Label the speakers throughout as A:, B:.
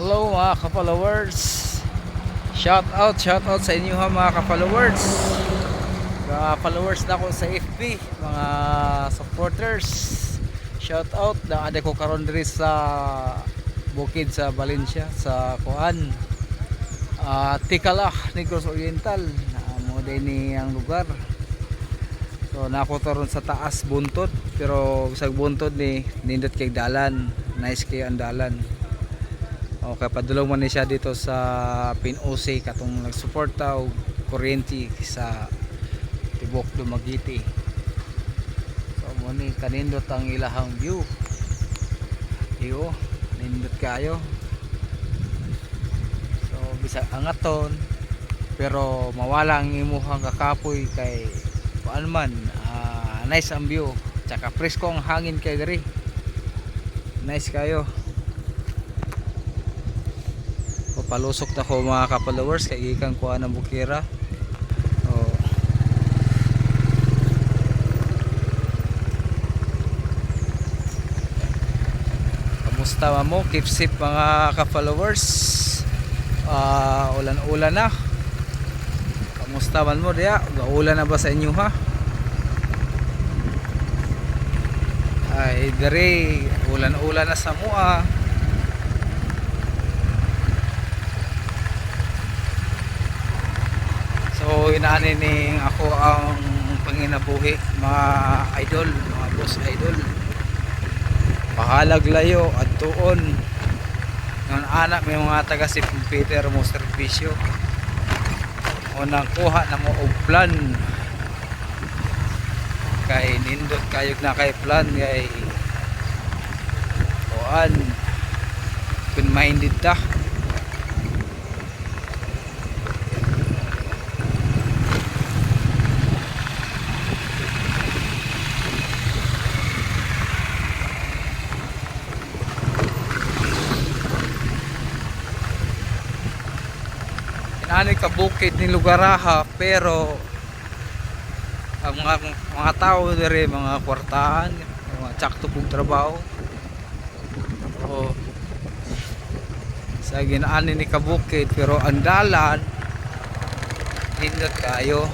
A: Hello mga ka-followers. Shout out sa inyo ha mga ka-followers. Ka-followers na ako sa FB, mga supporters. Shout out na ade ko karon diri sa bukid sa Valencia sa Kuan. Tikala, Negros Oriental. Mo din ni ang lugar. So nako taron sa taas buntod, pero bisag buntod ni nindot kay dalan. Nice kay ang dalan. Okay, padulong man ni siya dito sa Pinose katong nagsuporta og kuryente sa tibok Dumaguete. So mo ni kanindot ang ilahang view. Iyo, nindot kayo. So bisag angaton pero mawala ang imuhang kakapoy kay kuan man, nice ang view. Tsaka presko ang hangin kay diri. Nice kayo. Palusok na ko mga ka-followers kay ikan ko ng Bukira. Kamusta mo? Keep safe mga ka-followers. Ulan-ulan na. Kamusta man mo diya? Gaulan na ba sa inyo ha? Ay dere ulan-ulan na sa mua. So inaanin ako ang panginabuhi mga idol, mga boss idol. Pahalag layo at tuon ng anak may mga taga si Peter mo servisyo. Unang kuha na mo og plan. Kay nindot kayog na kay plan kay kuan kun minded ta. Ani ka bukid ni lugaraha pero ang mga tao dire mga kwartaan, mga tsakto pug trabaho. Sa ginaanin ni kabukid pero ang dalan nindot kayo.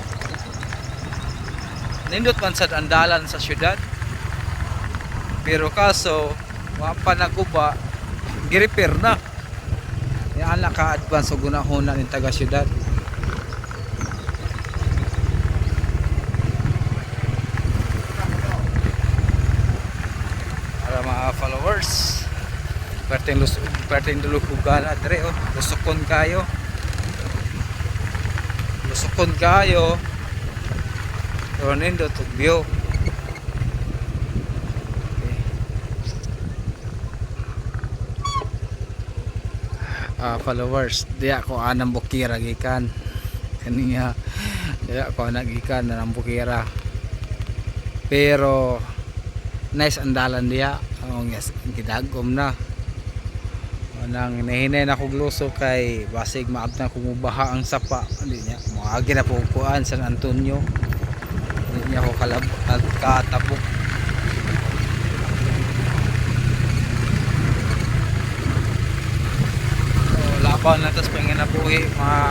A: Nindot man sad ang dalan sa syudad. Pero kaso wa pa naguba, gi-repair na. Yan naka-advance og gunahon na ning taga syudad. Para mga followers, perting dulukugan at dire lusukon kayo. Lusukon kayo. Pero nindot og view. Followers, diya ko anang Bukira gikan kaniya, diya ko nagikan ng Bukira pero nice ang dalan diya. Yes, gidagom na nang nahinay na kog luso kay basig maabtan kung mubaha ang sapa. Hindi niya maagi na po kuan San Antonio, hindi niya ko katapok. Laban na tas panginabuhi mga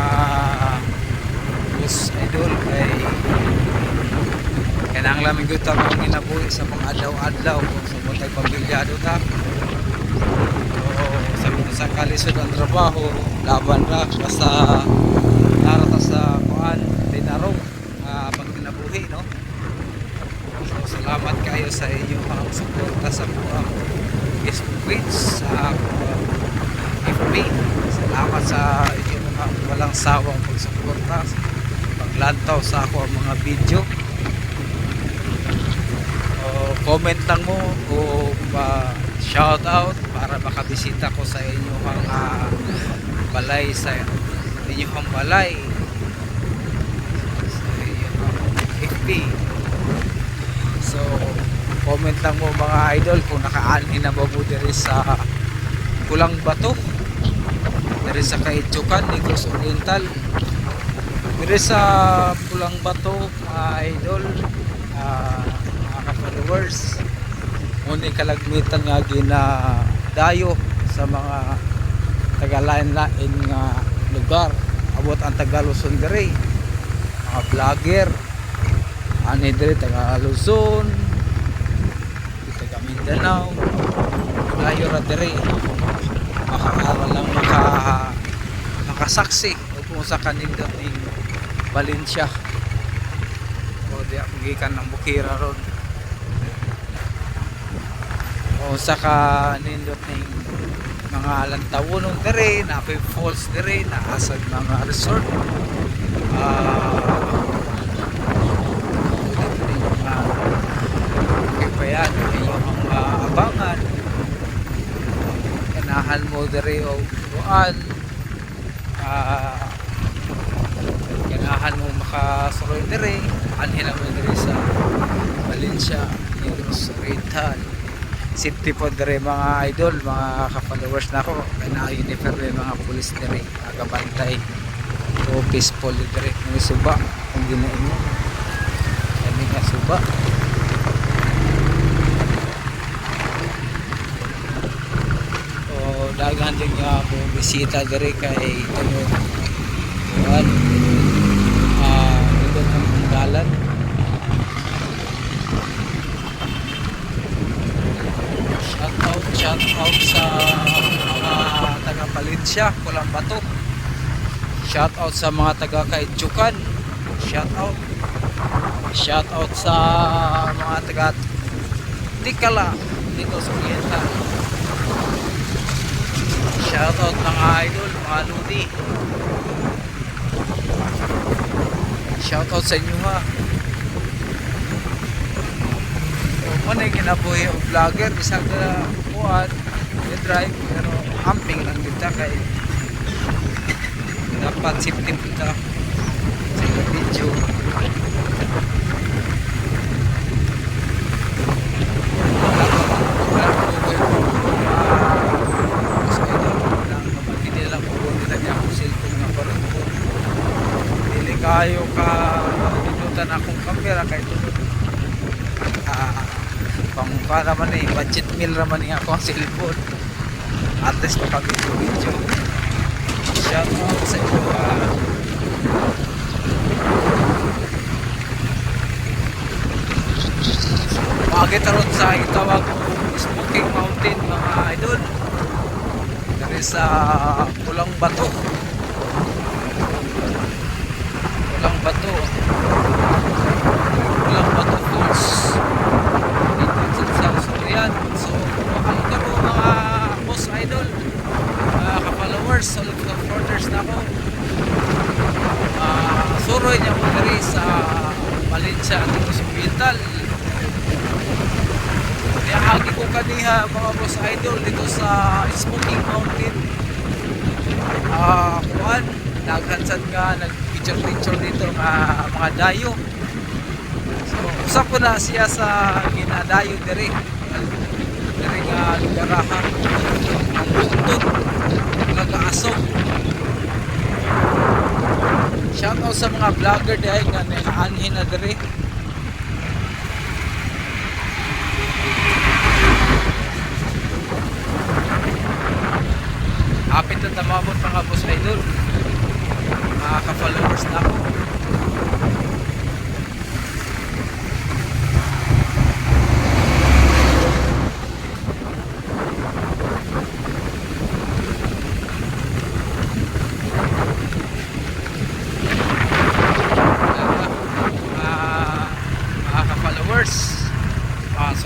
A: boss idol kay kanang lamig ito ang panginabuhi sa mga adlaw-adlaw sa mga pambilyado ta. So sa kalisod ang trabaho laban ra basta narata sa kuan dinarong panginabuhi no. So salamat kayo sa inyong mga suporta sa mga Facebook page sa FB. Salamat sa inyo mga walang sawang pagsuporta, paglantaw sa ako ang mga video. Comment lang mo o shout out para makabisita ko sa inyong mga balay, sa inyong balay sa inyong FB. So comment lang mo mga idol kung nakaanhin na ba mo diri sa Kulang Bato, diri sa Kaitsukan, Negros Oriental. Diri sa Kulang Bato mga idol, mga ka-followers, muna kalagmitan nga gina dayo sa mga taga-lain-lain nga lugar. Abot ang taga Luzon diri, mga vlogger ani diri taga Luzon, taga Mindanao, layo ra diri makaaral lang makasaksi kung sa kanindot ning Valencia o di gikan ng Bukira ron o sa kanindot ning mga lantawon diri na falls diri na asad mga resort kapayan yung mga abangan ganahan mo diri o buwan ganahan mo makasuroy diri anhin mo diri sa Valencia Negros Oriental safety po diri mga idol mga ka-followers na ako na-uniform mga pulis diri nakabantay o peaceful diri may suba kung ginain mo kami nga suba o daghan din nga mo bisita diri kay ano buwan dito ang dalan shout out sa mga taga Valencia, Pulang Bato. Shout out sa mga taga Kaitsukan. Shout out sa mga taga Tikala dito sa Oriental. Shout out mga idol, mga ludi. Shout out sa inyo ha. Ano yung kinabuhi o vlogger bisag na buwan drive pero amping lang kita kay dapat safety kita sa video kayo ka pinutan akong camera kay tulad pangka naman budget meal naman ako ang cellphone at least kapag video shout out sa iyo magitaron sa itawag Smoking Mountain mga idol dari sa Pulang Bato Falls so makakita ko mga boss idol ka-followers solid supporters na ako suroy niya mo diri sa Valencia at Negros Oriental niyahagi ko kaniha mga boss idol dito sa Smoking Mountain kuhan naghansan nga nag-picture dito mga dayo so usap ko na siya sa ginadayo diri nga lugarahan ang buntod nag-aasog shout out sa mga vlogger dahil nga naanhin na diri hapit na tamabot mga boss idol mga ka-followers na ako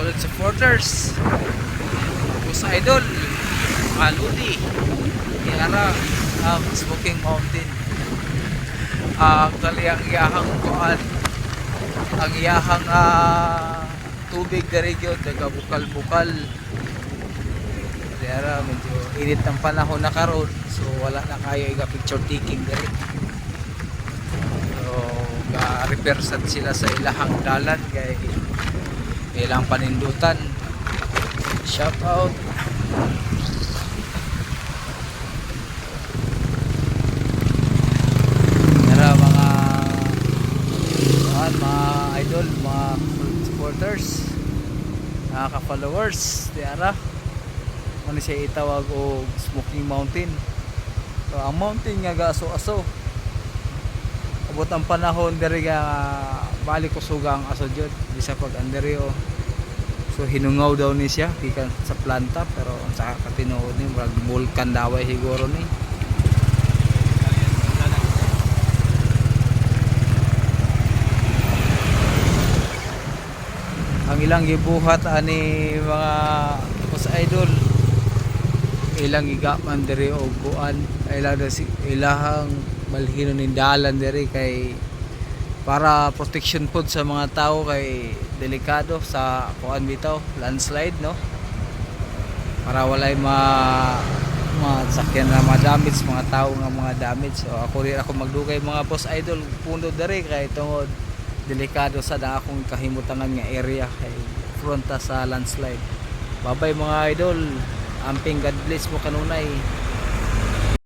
A: solid supporters boss idol mga ludi Kiara Smoking Mountain actually ang iyahang kuan ang iyahang tubig na region taga bukal-bukal Kiara medyo init ng panahon na karon so wala na kayo picture taking dali so ga-represent sila sa ilahang dalan kay ilang panindutan shout out tara mga idol mga supporters mga ka-followers tara ano siya itawag o Smoking Mountain So ang mountain nga gaso-aso. Abot ang panahon diri nga balik kusuga ang aso jud di sa pag andiri o. So hinungaw daw ni siya gikan sa planta pero sa katinuod ni murag vulkan daway siguro ni. Ang ilang gibuhat ani mga boss idol ilang igaman diri og kuan ilang ilahang balhino ni dalan diri kay para protection pod sa mga tao kay delikado sa kuan bitaw landslide no para walay masakyan na ma-damage mga tao nga mga damage. So ako rin ako magdugay mga boss idol puno diri kay tungod delikado sa da akong kahimutangan nga area kay fronta sa landslide. Babay mga idol, amping God bless mo kanunay.